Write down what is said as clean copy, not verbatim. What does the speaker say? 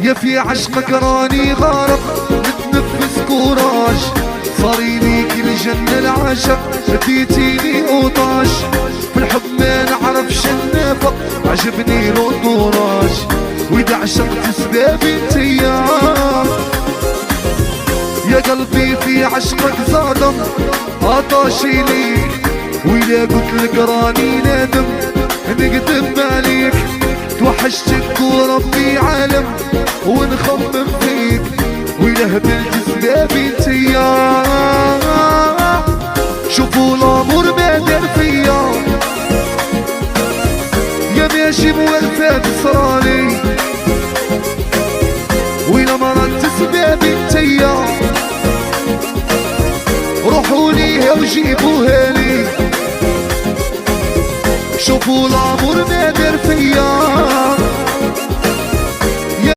يا في عشقك راني غارق متنفس كوراج، صاريلي كل جنة العشق اديتيني وطاش، في الحب ما نعرفش النفق عجبني الانطراج، واذا عشقت سبابي انتيا يا قلبي في عشقك صادم عطاشي ليك، وإذا قلت لك راني نادم نقدم عليك، توحشتك وربي عالم ونخمم فيك، وإذا هبلت سبابي انتيا شوفوا الامور ما دار فيا، يا ماشي موالفة تصرالي، وإلا مرضت سبابي انتيا روحوا ليها وجيبوها لي، شوفوا الامور ما دار فيا.